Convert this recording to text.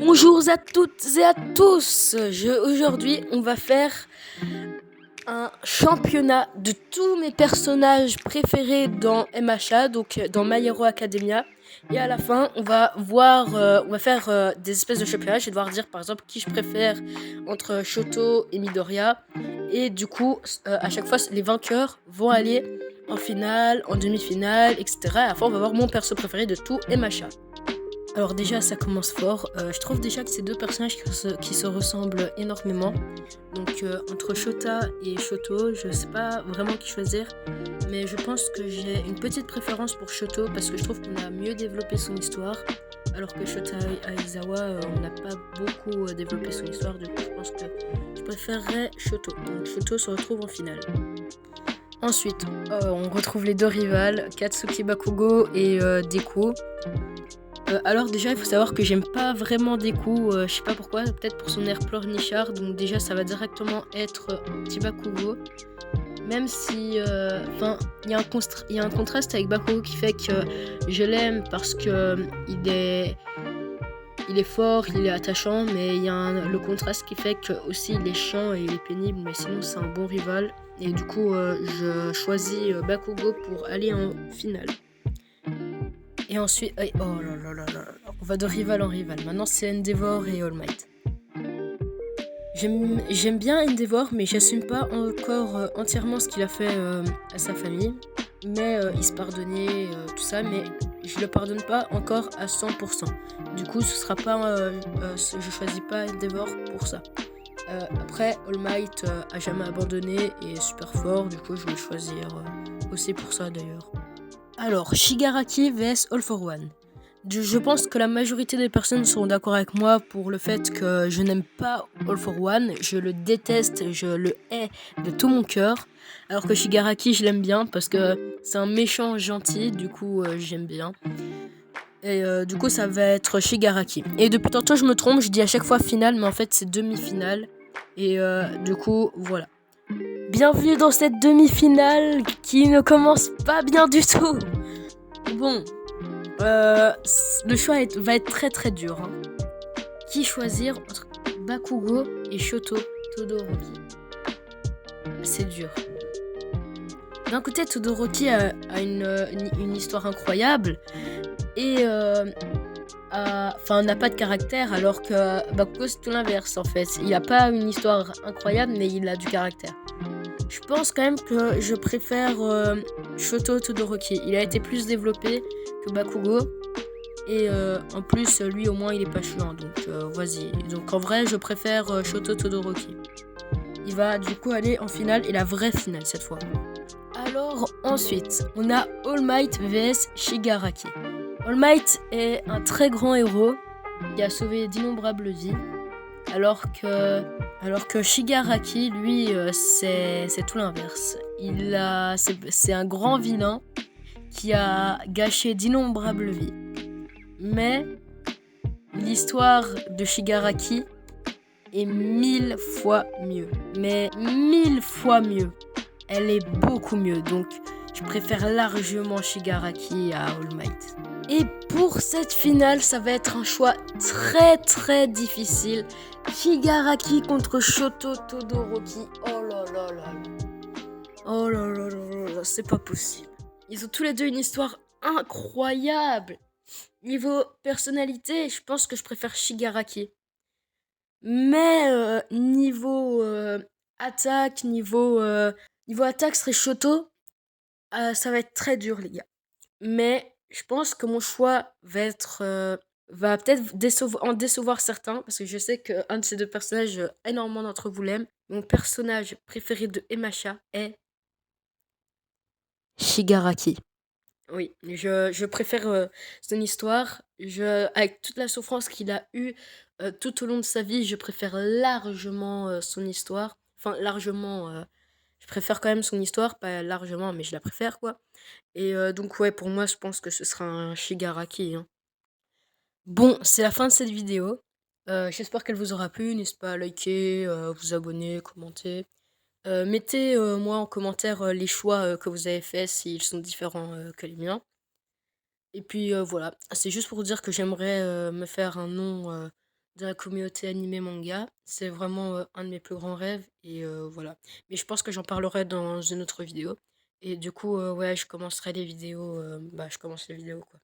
Bonjour à toutes et à tous. Aujourd'hui, on va faire un championnat de tous mes personnages préférés dans MHA, donc dans My Hero Academia. Et à la fin, on va faire des espèces de championnats. Je vais devoir dire par exemple qui je préfère entre Shoto et Midoriya. Et du coup, à chaque fois, les vainqueurs vont aller en finale, en demi-finale, etc. À la fin, on va voir mon perso préféré de tout MHA. Alors déjà, ça commence fort. Je trouve déjà que c'est deux personnages qui se ressemblent énormément. Donc entre Shota et Shoto, je sais pas vraiment qui choisir. Mais je pense que j'ai une petite préférence pour Shoto parce que je trouve qu'on a mieux développé son histoire. Alors que Shota Aizawa, on n'a pas beaucoup développé son histoire. Du coup, je pense que je préférerais Shoto. Donc Shoto se retrouve en finale. Ensuite, on retrouve les deux rivales, Katsuki Bakugo et Deku. Alors déjà il faut savoir que j'aime pas vraiment Deku, je sais pas pourquoi, peut-être pour son air pleurnichard, donc déjà ça va directement être un petit Bakugo. Même si, il y a un contraste avec Bakugo qui fait que je l'aime parce que il est fort, il est attachant, mais il y a le contraste qui fait que aussi il est chiant et il est pénible, mais sinon c'est un bon rival. Et du coup je choisis Bakugo pour aller en finale. Et ensuite, oh là là là là, on va de rival en rival. Maintenant, c'est Endeavor et All Might. J'aime bien Endeavor, mais j'assume pas encore entièrement ce qu'il a fait à sa famille. Mais il se pardonnait, tout ça, mais je le pardonne pas encore à 100%. Du coup, ce sera pas, je choisis pas Endeavor pour ça. Après, All Might a jamais abandonné et est super fort. Du coup, je vais le choisir aussi pour ça d'ailleurs. Alors, Shigaraki vs All for One. Je pense que la majorité des personnes seront d'accord avec moi pour le fait que je n'aime pas All for One. Je le déteste, je le hais de tout mon cœur. Alors que Shigaraki, je l'aime bien parce que c'est un méchant gentil, du coup j'aime bien. Et du coup ça va être Shigaraki. Et depuis tantôt je me trompe, je dis à chaque fois finale, mais en fait c'est demi-finale. Et du coup voilà. Bienvenue dans cette demi-finale qui ne commence pas bien du tout. Bon, le choix va être très très dur. Hein. Qui choisir entre Bakugo et Shoto Todoroki? C'est dur. D'un côté, Todoroki a une histoire incroyable et n'a pas de caractère, alors que Bakugo c'est tout l'inverse en fait. Il n'a pas une histoire incroyable, mais il a du caractère. Je pense quand même que je préfère Shoto Todoroki. Il a été plus développé que Bakugo. Et en plus, lui au moins il est pas chiant. Donc vas-y. Donc en vrai, je préfère Shoto Todoroki. Il va du coup aller en finale et la vraie finale cette fois. Alors ensuite, on a All Might vs Shigaraki. All Might est un très grand héros qui a sauvé d'innombrables vies. Alors que Shigaraki, lui, c'est tout l'inverse. C'est un grand vilain qui a gâché d'innombrables vies. Mais l'histoire de Shigaraki est 1000 fois mieux. Mais 1000 fois mieux. Elle est beaucoup mieux. Donc, je préfère largement Shigaraki à All Might. Et pour cette finale, ça va être un choix très très difficile. Shigaraki contre Shoto Todoroki. Oh là là là là. Oh là là là là, c'est pas possible. Ils ont tous les deux une histoire incroyable. Niveau personnalité, je pense que je préfère Shigaraki. Mais niveau attaque, niveau attaque serait Shoto. Ça va être très dur les gars. Mais je pense que mon choix va peut-être en décevoir certains, parce que je sais qu'un de ces deux personnages, énormément d'entre vous l'aiment. Mon personnage préféré de MHA est Shigaraki. Oui, je préfère son histoire. Avec toute la souffrance qu'il a eue tout au long de sa vie, je préfère largement son histoire. Enfin, largement, je préfère quand même son histoire, pas largement, mais je la préfère, quoi. Et donc, ouais, pour moi, je pense que ce sera un Shigaraki. Hein. Bon, c'est la fin de cette vidéo. J'espère qu'elle vous aura plu. N'hésitez pas à liker, vous abonner, commenter. Mettez moi en commentaire les choix que vous avez faits, s'ils sont différents que les miens. Et puis voilà, c'est juste pour vous dire que j'aimerais me faire un nom de la communauté animé manga. C'est vraiment un de mes plus grands rêves et voilà. Mais je pense que j'en parlerai dans une autre vidéo. Et du coup, ouais, je commence les vidéos quoi.